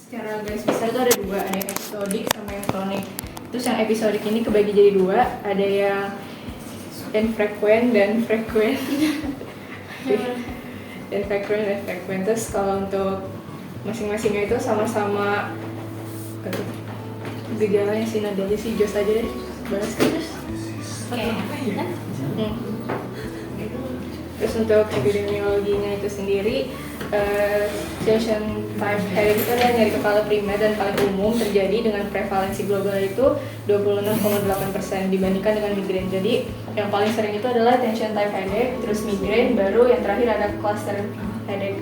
secara garis besar itu ada dua, ada yang episodik sama yang kronik. Terus yang episodik ini kebagi jadi dua, ada yang infrequent dan frequent. Infrequent. Terus kalau untuk masing-masingnya itu sama-sama gejalanya sih, nadanya sih Jos aja deh, bahas terus. Oke. Terus untuk epidemiologinya itu sendiri, tension type headache itu adalah nyeri kepala primer dan paling umum terjadi dengan prevalensi global itu 26,8% dibandingkan dengan migrain. Jadi yang paling sering itu adalah tension type headache, terus migrain, baru yang terakhir ada cluster headache.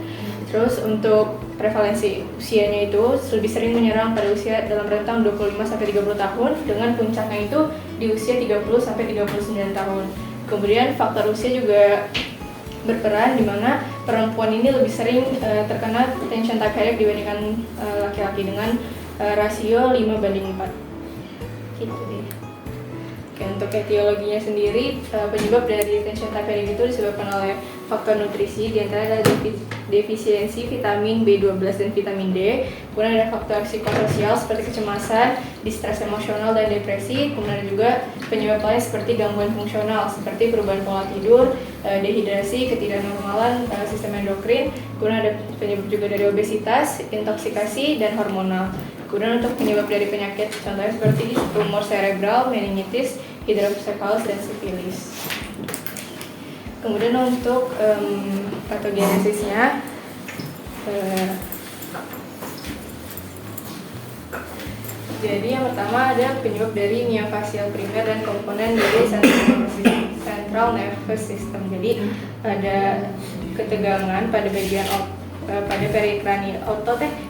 Terus untuk prevalensi usianya itu lebih sering menyerang pada usia dalam rentang 25-30 tahun dengan puncaknya itu di usia 30-39 tahun. Kemudian faktor usia juga berperan di mana perempuan ini lebih sering terkena tension type headache dibandingkan laki-laki dengan rasio 5:4. Gitu deh. Oke, untuk etiologinya sendiri, penyebab dari tension type headache itu disebabkan oleh faktor nutrisi, diantara adalah defisiensi vitamin B12 dan vitamin D. Kemudian ada faktor psikososial seperti kecemasan, distres emosional dan depresi. Kemudian ada juga penyebab lain seperti gangguan fungsional seperti perubahan pola tidur, dehidrasi, ketidaknormalan sistem endokrin. Kemudian ada penyebab juga dari obesitas, intoksikasi, dan hormonal. Kemudian untuk penyebab dari penyakit contohnya seperti tumor cerebral, meningitis, hidrocephalus, dan sifilis. Kemudian untuk patogenesisnya, jadi yang pertama ada penyebab dari miofascial primer dan komponen dari central nervous system. Jadi ada ketegangan pada bagian pada perikranial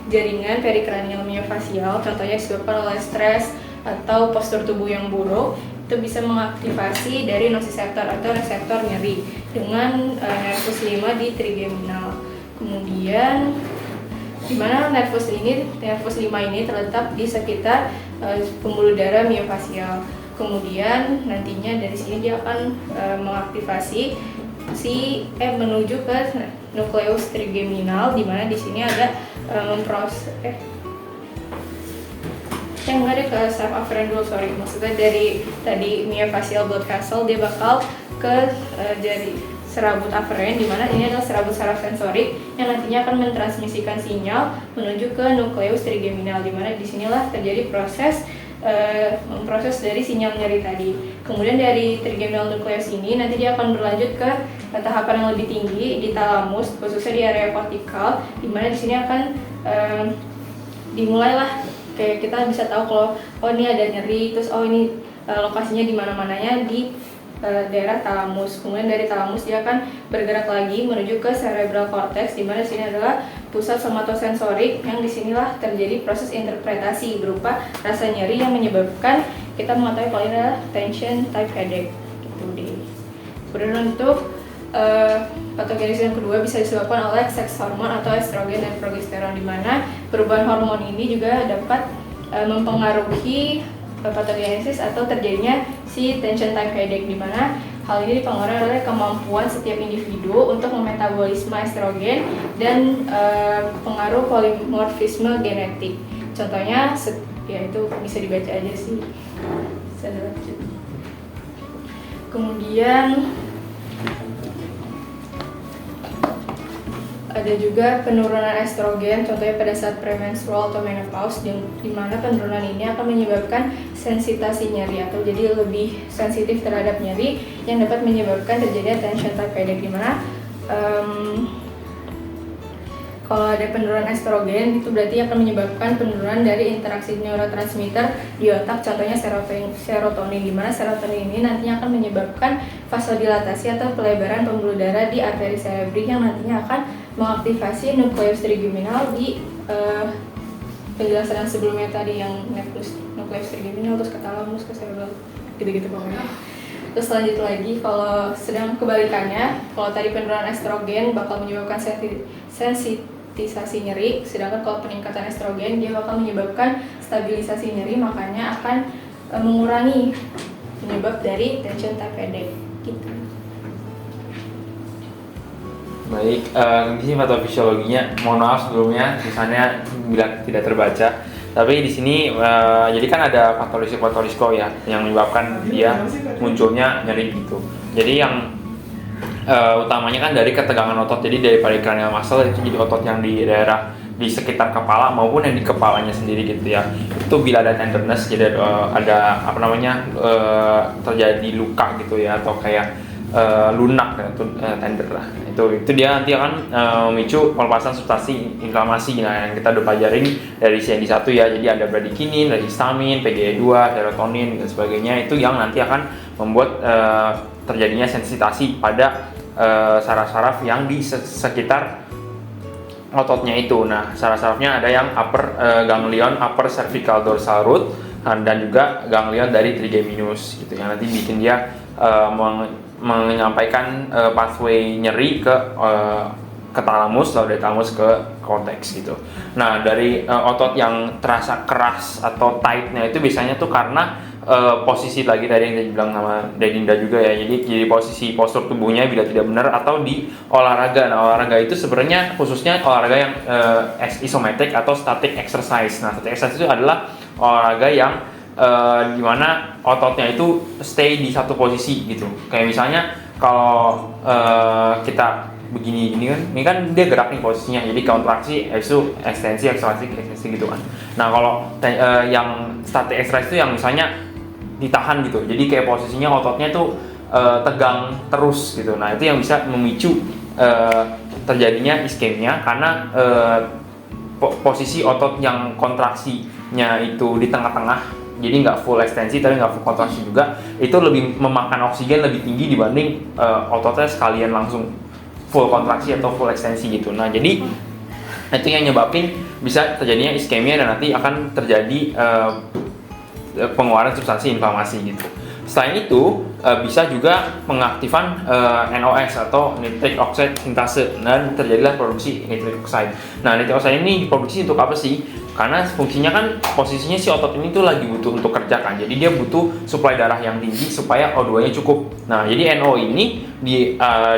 jaringan perikranial miofascial, contohnya disebabkan oleh stres atau postur tubuh yang buruk. Itu bisa mengaktifasi dari nociceptor atau reseptor nyeri dengan nervus 5 di trigeminal. Kemudian di mana nervus 5 ini terletak di sekitar pembuluh darah miofascial. Kemudian nantinya dari sini dia akan mengaktifasi menuju ke nukleus trigeminal, di mana di sini ada enggak ada ke saraf afferent dulu, maksudnya dari tadi miofascial blood vessel dia bakal ke jadi serabut afferent, di mana ini adalah serabut saraf sensorik yang nantinya akan mentransmisikan sinyal menuju ke nukleus trigeminal, di mana disinilah terjadi proses dari sinyal nyeri tadi. Kemudian dari trigeminal nukleus ini nanti dia akan berlanjut ke tahapan yang lebih tinggi di talamus, khususnya di area kortikal, di mana di sini akan dimulailah kayak kita bisa tahu kalau ini ada nyeri, terus ini lokasinya di mana-mananya di daerah talamus. Kemudian dari talamus dia akan bergerak lagi menuju ke cerebral cortex, di mana di sini adalah pusat somatosensorik yang disinilah terjadi proses interpretasi berupa rasa nyeri yang menyebabkan kita mengetahui kalau ini adalah tension type headache. Gitu deh. Kemudian untuk patogenesis yang kedua bisa disebabkan oleh seks hormon atau estrogen dan progesteron, di mana perubahan hormon ini juga dapat mempengaruhi patogenesis atau terjadinya si tension type headache, di mana hal ini dipengaruhi oleh kemampuan setiap individu untuk memetabolisme estrogen dan pengaruh polimorfisme genetik. Contohnya ya itu bisa dibaca aja sih. Kemudian ada juga penurunan estrogen, contohnya pada saat premenstrual atau menopause, di mana penurunan ini akan menyebabkan sensitasi nyeri atau jadi lebih sensitif terhadap nyeri yang dapat menyebabkan terjadinya tension type headache, di mana kalau ada penurunan estrogen itu berarti akan menyebabkan penurunan dari interaksi neurotransmitter di otak, contohnya serotonin, di mana serotonin ini nantinya akan menyebabkan vasodilatasi atau pelebaran pembuluh darah di arteri cerebri yang nantinya akan mengaktifasi nukleus trigeminal di penjelasan yang sebelumnya tadi, yang nukleus trigeminal terus ke talamus, ke cerebral, gitu-gitu pokoknya. Terus lanjut lagi, kalau sedang kebalikannya, kalau tadi penurunan estrogen bakal menyebabkan sensitisasi nyeri, sedangkan kalau peningkatan estrogen dia bakal menyebabkan stabilisasi nyeri, makanya akan mengurangi penyebab dari tension type headache gitu. Baik, di sini patofisiologinya, mohon maaf sebelumnya, misalnya bila tidak terbaca. Tapi di sini jadi kan ada patologisko ya yang menyebabkan dia munculnya nyeri gitu. Jadi yang utamanya kan dari ketegangan otot, jadi dari paracranial muscle itu jadi otot yang di daerah di sekitar kepala maupun yang di kepalanya sendiri gitu ya. Itu bila ada tenderness, jadi ada apa namanya terjadi luka gitu ya, atau kayak lunak ya, tender lah. Itu dia nanti akan memicu pelepasan substansi inflamasi. Nah, yang kita udah pelajarin dari CND1 ya. Jadi ada bradikinin, ada histamin, PGE2, serotonin dan sebagainya, itu yang nanti akan membuat terjadinya sensitasi pada saraf-saraf yang di sekitar ototnya itu. Nah, saraf-sarafnya ada yang upper ganglion, upper cervical dorsal root, dan juga ganglion dari trigeminus gitu, yang nanti bikin dia menyampaikan pathway nyeri ke talamus, lalu dari talamus ke cortex gitu. Nah, dari otot yang terasa keras atau tightnya itu biasanya tuh karena posisi lagi tadi yang dibilang sama Dedinda juga ya. Jadi posisi postur tubuhnya bila tidak benar atau di olahraga. Nah, olahraga itu sebenarnya khususnya olahraga yang isometric atau static exercise. Nah, static exercise itu adalah olahraga yang dimana ototnya itu stay di satu posisi gitu. Kayak misalnya kalau kita begini kan, ini kan dia gerak nih posisinya, jadi kontraksi, itu ekstensi gitu kan. Nah, kalau yang static exercise itu yang misalnya ditahan gitu, jadi kayak posisinya ototnya tuh tegang terus gitu. Nah, itu yang bisa memicu terjadinya iskemia karena posisi otot yang kontraksinya itu di tengah-tengah, jadi nggak full ekstensi tapi nggak full kontraksi juga, itu lebih memakan oksigen lebih tinggi dibanding ototnya sekalian langsung full kontraksi atau full ekstensi gitu. Nah, jadi itu yang nyebabin bisa terjadinya iskemia dan nanti akan terjadi pengeluaran substansi inflamasi gitu. Selain itu bisa juga pengaktifan NOx atau nitric oxide sintase dan terjadilah produksi nitric oxide. Nah, nitric oxide ini diproduksi untuk apa sih? Karena fungsinya kan posisinya si otot ini tuh lagi butuh untuk kerja kan. Jadi dia butuh suplai darah yang tinggi supaya O2-nya cukup. Nah, jadi NO ini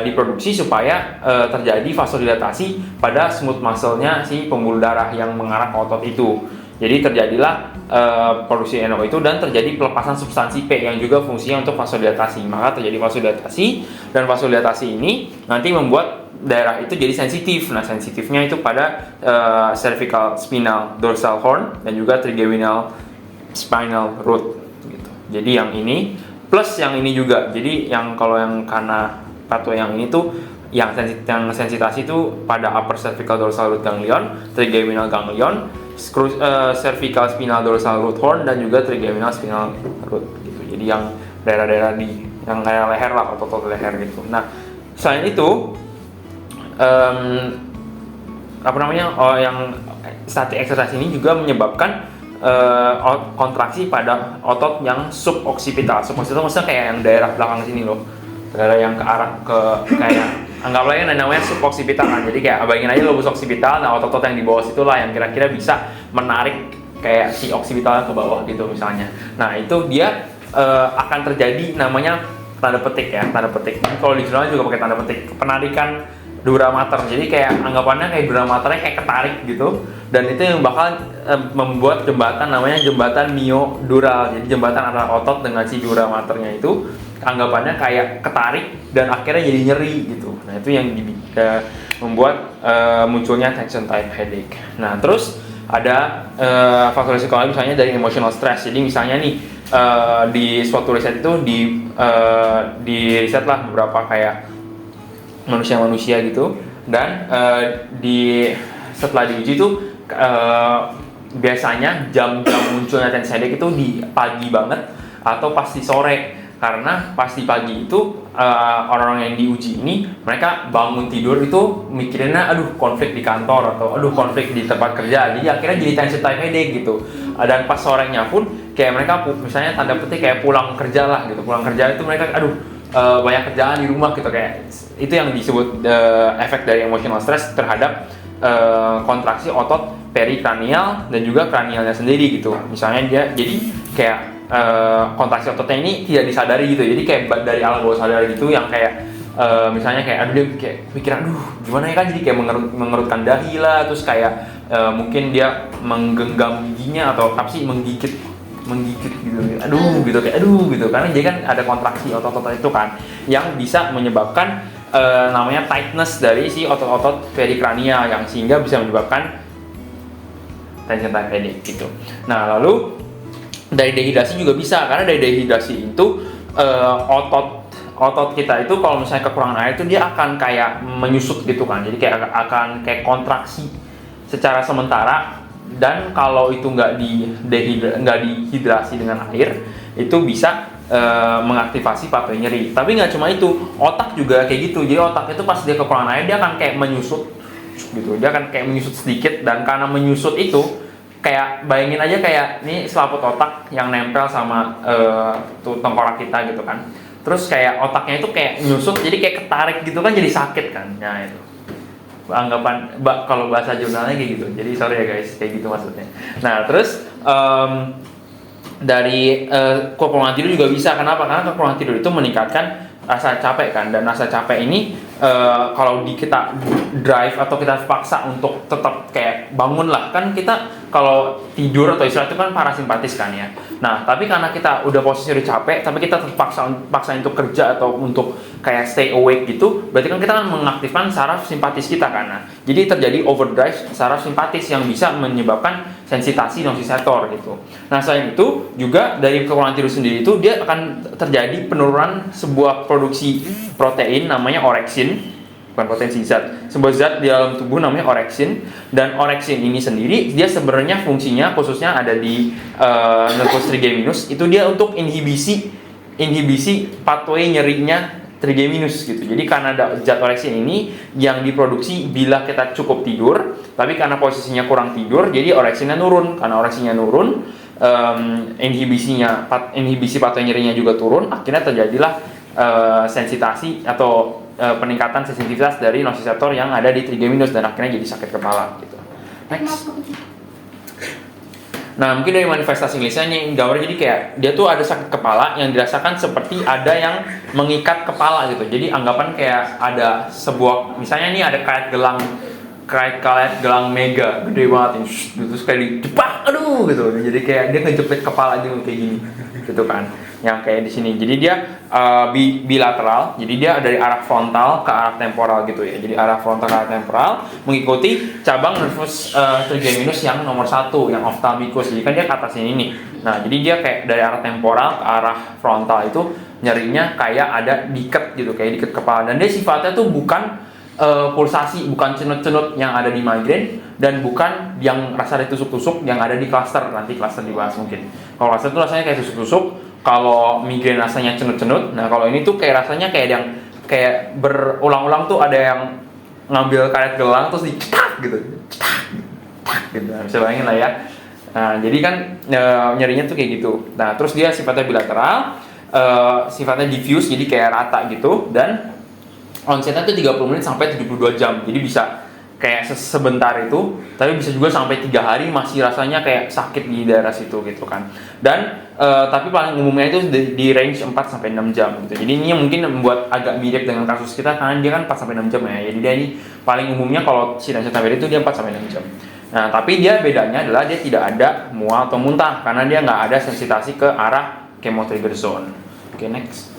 diproduksi supaya terjadi vasodilatasi pada smooth muscle-nya si pembuluh darah yang mengarah ke otot itu. Jadi terjadilah produksi NO itu dan terjadi pelepasan substansi P yang juga fungsinya untuk vasodilatasi. Maka terjadi vasodilatasi, dan vasodilatasi ini nanti membuat daerah itu jadi sensitif. Nah, sensitifnya itu pada cervical spinal dorsal horn dan juga trigeminal spinal root gitu. Jadi yang ini plus yang ini juga. Jadi yang kalau yang karena pathway yang ini tuh yang sensitasi itu pada upper cervical dorsal root ganglion, trigeminal ganglion, cervical spinal dorsal root horn dan juga trigeminal spinal root gitu. Jadi yang daerah-daerah di yang kayak leher lah, otot leher gitu. Nah, selain itu yang static exercise ini juga menyebabkan kontraksi pada otot yang suboccipital. Suboccipital maksudnya kayak yang daerah belakang sini loh, daerah yang ke arah ke kayak anggaplah yang namanya suboccipital kan. Jadi kayak bayangin aja lobus occipital, nah otot-otot yang di bawah situlah yang kira-kira bisa menarik kayak si occipitalnya ke bawah gitu misalnya. Nah, itu dia akan terjadi namanya tanda petik ya, tanda petik. Kalau di jurnal juga pakai tanda petik, penarikan dura mater. Jadi kayak anggapannya kayak dura maternya kayak ketarik gitu, dan itu yang bakal membuat jembatan namanya jembatan myodural. Jadi jembatan antara otot dengan si dura maternya itu anggapannya kayak ketarik dan akhirnya jadi nyeri gitu. Nah, itu yang membuat munculnya tension type headache. Nah, terus ada faktor risiko lain misalnya dari emotional stress. Jadi misalnya nih di suatu riset itu di riset lah beberapa kayak manusia gitu, dan setelah diuji itu biasanya jam-jam munculnya tension headache itu di pagi banget atau pas di sore. Karena pas di pagi itu orang-orang yang diuji ini mereka bangun tidur itu mikirinnya aduh konflik di kantor atau aduh konflik di tempat kerja, jadi akhirnya jadi tension type headache gitu. Dan pas sorenya pun kayak mereka misalnya tanda petik kayak pulang kerja lah gitu, pulang kerja itu mereka aduh banyak kerjaan di rumah gitu, kayak itu yang disebut efek dari emotional stress terhadap kontraksi otot perikranial dan juga kranialnya sendiri gitu. Misalnya dia jadi kayak kontraksi ototnya ini tidak disadari gitu, jadi kayak dari alam bawah sadar gitu yang kayak misalnya kayak aduh dia kayak pikiran aduh gimana ya kan, jadi kayak mengerutkan dahi lah, terus kayak mungkin dia menggenggam giginya atau apa sih, menggigit gitu, aduh gitu kayak aduh gitu, karena jadi kan ada kontraksi otot-otot itu kan yang bisa menyebabkan namanya tightness dari si otot-otot perikranial yang sehingga bisa menyebabkan tension type headache gitu. Nah lalu dari dehidrasi juga bisa, karena dari dehidrasi itu otot kita itu kalau misalnya kekurangan air itu dia akan kayak menyusut gitu kan, jadi kayak akan kayak kontraksi secara sementara, dan kalau itu nggak dihidrasi dengan air itu bisa mengaktifasi pathway nyeri. Tapi nggak cuma itu, otak juga kayak gitu. Jadi otak itu pas dia kekurangan air dia akan kayak menyusut gitu, dia akan kayak menyusut sedikit, dan karena menyusut itu kayak bayangin aja kayak ini selaput otak yang nempel sama tuh tengkorak kita gitu kan. Terus kayak otaknya itu kayak nyusut, jadi kayak ketarik gitu kan, jadi sakit kan. Nah itu anggapan kalau bahasa jurnalnya kayak gitu. Jadi sorry ya guys, kayak gitu maksudnya. Nah terus dari kekurangan tidur juga bisa. Kenapa? Karena kekurangan tidur itu meningkatkan rasa capek kan, dan rasa capek ini kalau kita drive atau kita paksa untuk tetap kayak bangun lah, kan kita kalau tidur atau istirahat itu kan parasimpatis kan ya. Nah tapi karena kita udah posisi udah capek tapi kita tetap paksa untuk kerja atau untuk kayak stay awake gitu, berarti kan kita kan mengaktifkan saraf simpatis kita kan. Nah, jadi terjadi overdrive saraf simpatis yang bisa menyebabkan sensitasi nociceptor gitu. Nah selain itu juga dari kekurangan tidur sendiri itu dia akan terjadi penurunan sebuah produksi protein namanya orexin, bukan potensi zat, sebuah zat di dalam tubuh namanya orexin. Dan orexin ini sendiri dia sebenarnya fungsinya khususnya ada di nervus trigeminus, itu dia untuk inhibisi pathway nyerinya trigeminus gitu. Jadi karena ada zat orexin ini yang diproduksi bila kita cukup tidur, tapi karena posisinya kurang tidur jadi orexinnya nurun. Karena orexinnya nurun, inhibisi pathway nyerinya juga turun, akhirnya terjadilah sensitasi atau peningkatan sensitivitas dari nociceptor yang ada di trigeminus, dan akhirnya jadi sakit kepala gitu. Next. Nah mungkin dari manifestasi klinisnya nih gambar, jadi kayak dia tuh ada sakit kepala yang dirasakan seperti ada yang mengikat kepala gitu. Jadi anggapan kayak ada sebuah, misalnya nih ada karet gelang mega gede banget ini, terus kayak dijepak aduh gitu. Jadi kayak dia ngejepit kepala gitu kayak gini gitu kan, yang kayak di sini. Jadi dia bilateral, jadi dia dari arah frontal ke arah temporal gitu ya. Jadi arah frontal ke arah temporal mengikuti cabang nervus trigeminus yang nomor 1 yang ophthalmicus. Jadi kan dia ke atas ini nih. Nah jadi dia kayak dari arah temporal ke arah frontal itu nyerinya kayak ada diket gitu, kayak diket kepala. Dan dia sifatnya tuh bukan pulsasi, bukan cenut-cenut yang ada di migrain, dan bukan yang rasa ditusuk-tusuk yang ada di cluster. Nanti cluster dibahas mungkin. Kalau cluster itu rasanya kayak tusuk-tusuk, kalau migrain rasanya cenut-cenut. Nah kalau ini tuh kayak rasanya kayak yang kayak berulang-ulang tuh ada yang ngambil karet gelang terus dicetak gitu, gitu. Bisa bayangin lah ya. Nah jadi kan nyerinya tuh kayak gitu. Nah terus dia sifatnya bilateral, sifatnya diffuse, jadi kayak rata gitu, dan onsetnya tuh 30 menit sampai 72 jam. Jadi bisa kayak sebentar itu, tapi bisa juga sampai 3 hari masih rasanya kayak sakit di daerah situ gitu kan. Dan tapi paling umumnya itu di range 4 sampai 6 jam gitu. Jadi ini mungkin membuat agak mirip dengan kasus kita karena dia kan 4 sampai 6 jam ya. Jadi dia ini paling umumnya kalau si tension type itu dia 4 sampai 6 jam. Nah, tapi dia bedanya adalah dia tidak ada mual atau muntah karena dia nggak ada sensitasi ke arah chemotrigger zone. Oke, next.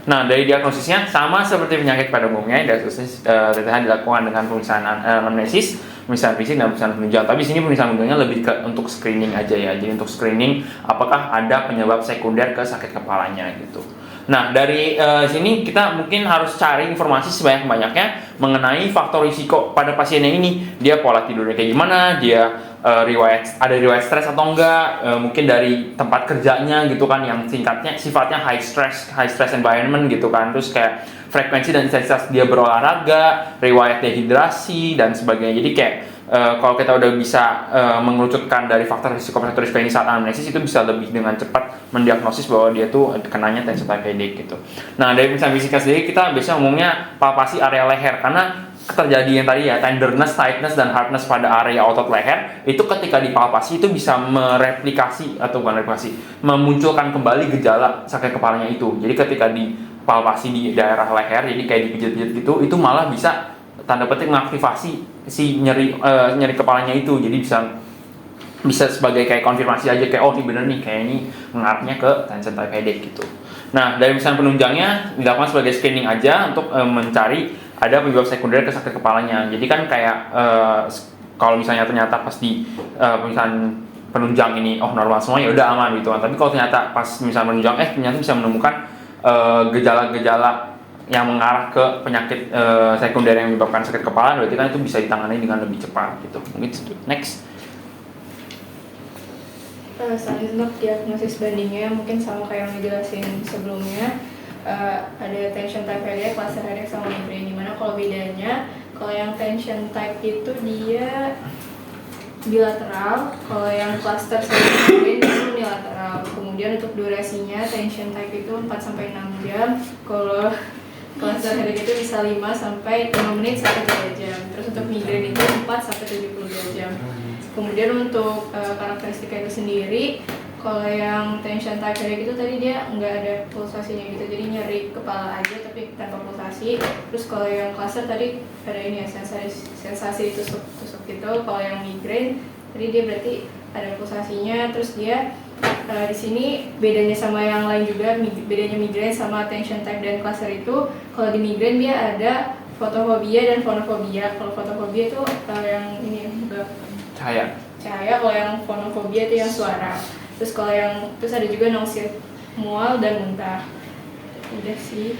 Nah, dari diagnosisnya sama seperti penyakit pada umumnya, diagnosis dilakukan dengan pemeriksaan anamnesis, pemeriksaan fisik dan pemeriksaan penunjang. Tapi sini pemeriksaan penunjangnya lebih ke untuk screening aja ya. Jadi untuk screening apakah ada penyebab sekunder ke sakit kepalanya gitu. Nah, dari sini kita mungkin harus cari informasi sebanyak-banyaknya mengenai faktor risiko pada pasiennya ini. Dia pola tidurnya kayak gimana, dia ada riwayat stres atau enggak, mungkin dari tempat kerjanya gitu kan yang sifatnya high stress environment gitu kan. Terus kayak frekuensi dan intensitas dia berolahraga, riwayat dehidrasi dan sebagainya. Jadi kayak kalau kita udah bisa mengerucutkan dari faktor risiko ini saat anamnesis, itu bisa lebih dengan cepat mendiagnosis bahwa dia tuh kenanya tension type headache gitu. Nah dari pemeriksaan fisika sendiri kita biasanya umumnya palpasi area leher, karena terjadi yang tadi ya, tenderness, tightness, dan hardness pada area otot leher, itu ketika dipalpasi itu bisa mereplikasi atau bukan replikasi, memunculkan kembali gejala sakit kepalanya itu. Jadi ketika dipalpasi di daerah leher, jadi kayak dipijit-pijit gitu, itu malah bisa tanda petik mengaktifasi si nyeri kepalanya itu. Jadi bisa sebagai kayak konfirmasi aja kayak oh ini bener nih, kayak ini mengarahnya ke tension type headache gitu. Nah, dari misalnya penunjangnya dilakukan sebagai screening aja untuk mencari ada penyebab sekunder ke sakit kepalanya. Jadi kan kayak kalau misalnya ternyata pas di misalnya penunjang ini normal semua ya udah aman gitu kan. Tapi kalau ternyata pas misalnya penunjang ternyata bisa menemukan gejala-gejala yang mengarah ke penyakit sekunder yang menyebabkan sakit kepala, berarti kan itu bisa ditangani dengan lebih cepat gitu. Mungkin next. Selanjutnya untuk diagnosis bandingnya mungkin sama kayak yang dijelasin sebelumnya. Ada tension type headache, cluster headache, sama migraine. Dimana kalau bedanya, kalau yang tension type itu dia bilateral, kalau yang cluster sama migraine itu unilateral. Kemudian untuk durasinya tension type itu 4-6 jam, kalau cluster headache itu bisa 5-5 menit sampai 3 jam. Terus untuk migraine itu 4-72 jam. Kemudian untuk karakteristiknya itu sendiri, kalau yang tension type headache itu tadi dia nggak ada pulsasinya gitu, jadi nyeri kepala aja tapi tanpa pulsasi. Terus kalau yang cluster tadi ada ini ya, sensasi tusuk-tusuk gitu. Kalau yang migraine tadi dia berarti ada pulsasinya. Terus dia di sini bedanya sama yang lain juga, bedanya migraine sama tension type dan cluster itu, kalau di migraine dia ada fotofobia dan fonofobia. Kalau fotofobia itu yang ini enggak cahaya. Kalau yang fonofobia itu yang suara. Terus ada juga nausea, mual, dan muntah. Udah sih.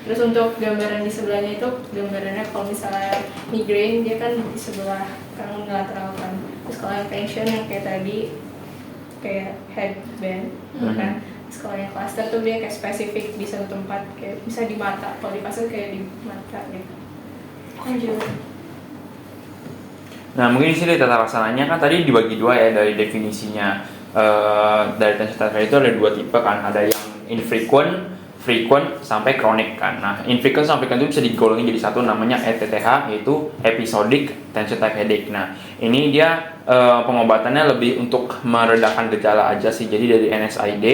Terus untuk gambaran di sebelahnya itu, gambarannya kalau misalnya migraine dia kan di sebelah kanan lateral kan. Terus kalau yang tension yang kayak tadi kayak headband kan. Terus kalau yang cluster tuh dia kayak spesifik di satu tempat, kayak bisa di mata. Kalau di pasar kayak di mata gitu. Lanjut. Nah, mungkin di sini tata laksananya kan tadi dibagi dua ya dari definisinya. Dari tension type itu ada dua tipe kan, ada yang infrequent, frequent, sampai chronic kan. Nah, infrequent sampai frequent itu bisa digolongin jadi satu, namanya ETTH, yaitu episodic tension type headache. Nah, ini dia pengobatannya lebih untuk meredakan gejala aja sih. Jadi dari NSAID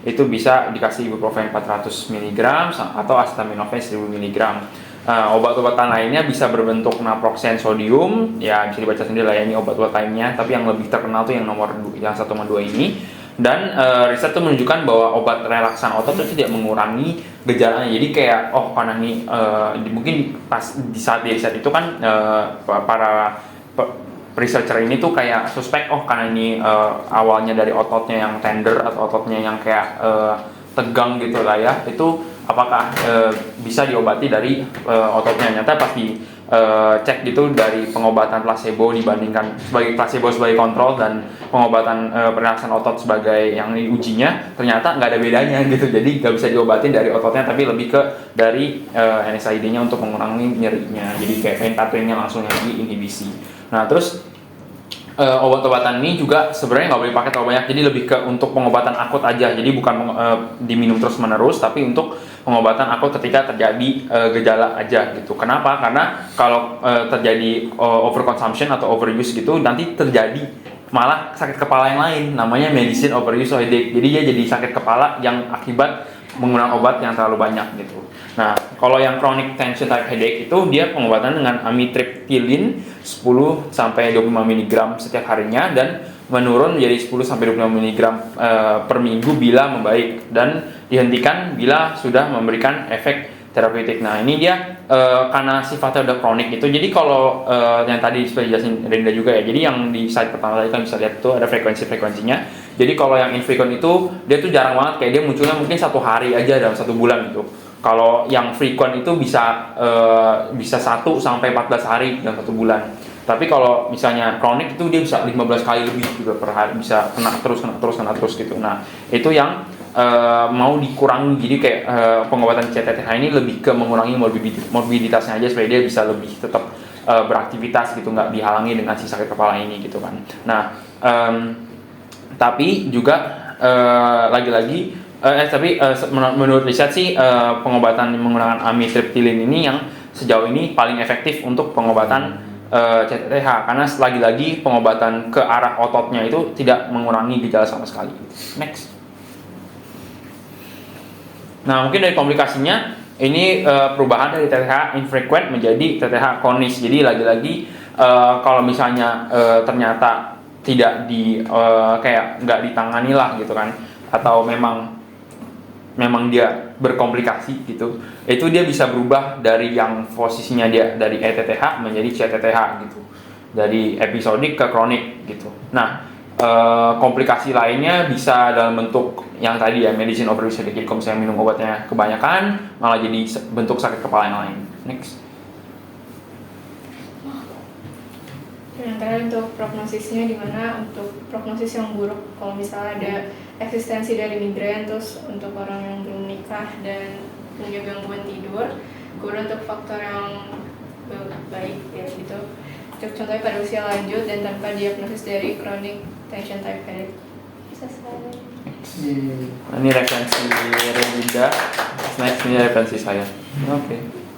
itu bisa dikasih ibuprofen 400 mg atau acetaminophen 1000 mg. Obat-obatan lainnya bisa berbentuk naproxen sodium, ya bisa dibaca sendiri lah ya ini obat-obat lainnya, tapi yang lebih terkenal tuh yang nomor 1 sama 2 ini. Dan riset tuh menunjukkan bahwa obat relaksan otot itu tidak mengurangi gejalanya. Jadi kayak karena ini mungkin pas di saat di riset itu kan para researcher ini tuh kayak suspek karena ini awalnya dari ototnya yang tender atau ototnya yang kayak tegang gitu lah ya, itu apakah bisa diobati dari ototnya. Nyata pas cek gitu dari pengobatan placebo dibandingkan sebagai placebo sebagai kontrol dan pengobatan pernafasan otot sebagai yang diujinya, ternyata nggak ada bedanya gitu. Jadi nggak bisa diobatin dari ototnya, tapi lebih ke dari NSAID-nya untuk mengurangi nyerinya. Jadi kayak ventatorinnya langsung yang diinhibisi. Nah terus obat-obatan ini juga sebenarnya nggak boleh pakai terlalu banyak, jadi lebih ke untuk pengobatan akut aja. Jadi bukan diminum terus menerus, tapi untuk pengobatan akut ketika terjadi gejala aja gitu. Kenapa? Karena kalau terjadi overconsumption atau overuse gitu, nanti terjadi malah sakit kepala yang lain, namanya medicine overuse headache. Jadi dia jadi sakit kepala yang akibat menggunakan obat yang terlalu banyak gitu. Nah, kalau yang chronic tension type headache itu dia pengobatan dengan amitriptyline 10-25 mg setiap harinya dan menurun menjadi 10-25 mg per minggu bila membaik, dan dihentikan bila sudah memberikan efek terapeutik. Nah, ini dia karena sifatnya udah kronik itu. Jadi kalau yang tadi sudah dijelasin Rinda juga ya. Jadi yang di slide pertama tadi kan bisa lihat tuh ada frekuensinya. Jadi kalau yang infrequent itu dia tuh jarang banget, kayak dia munculnya mungkin 1 hari aja dalam 1 bulan gitu. Kalau yang frequent itu bisa 1 sampai 14 hari dalam 1 bulan. Tapi kalau misalnya kronik itu dia bisa 15 kali lebih juga per hari, bisa kena terus gitu. Nah, itu yang mau dikurangi. Jadi kayak pengobatan CTTH ini lebih ke mengurangi morbiditasnya aja supaya dia bisa lebih tetap beraktivitas gitu, nggak dihalangi dengan si sakit kepala ini gitu kan. Nah, tapi juga menurut riset sih pengobatan menggunakan amitriptyline ini yang sejauh ini paling efektif untuk pengobatan CTTH, karena lagi-lagi pengobatan ke arah ototnya itu tidak mengurangi gejala sama sekali. Next. Nah, mungkin dari komplikasinya ini perubahan dari TTH infrequent menjadi TTH kronis. Jadi lagi-lagi kalau misalnya ternyata tidak kayak nggak ditangani lah gitu kan, atau memang dia berkomplikasi gitu, itu dia bisa berubah dari yang posisinya dia dari ETTH menjadi CTTH gitu, dari episodik ke kronik gitu. Nah, komplikasi lainnya bisa dalam bentuk yang tadi ya, medicine overuse sedikit, kalau misalnya minum obatnya kebanyakan malah jadi bentuk sakit kepala yang lain. Next. Sementara untuk prognosisnya, dimana untuk prognosis yang buruk kalau misalnya ada eksistensi dari migrain, terus untuk orang yang belum nikah dan punya gangguan tidur, kemudian untuk faktor yang baik ya gitu, untuk contohnya pada usia lanjut dan tanpa diagnosis dari chronic tension type headache. Selesai. Ini referensi Reginda, next ini referensi saya. Oke.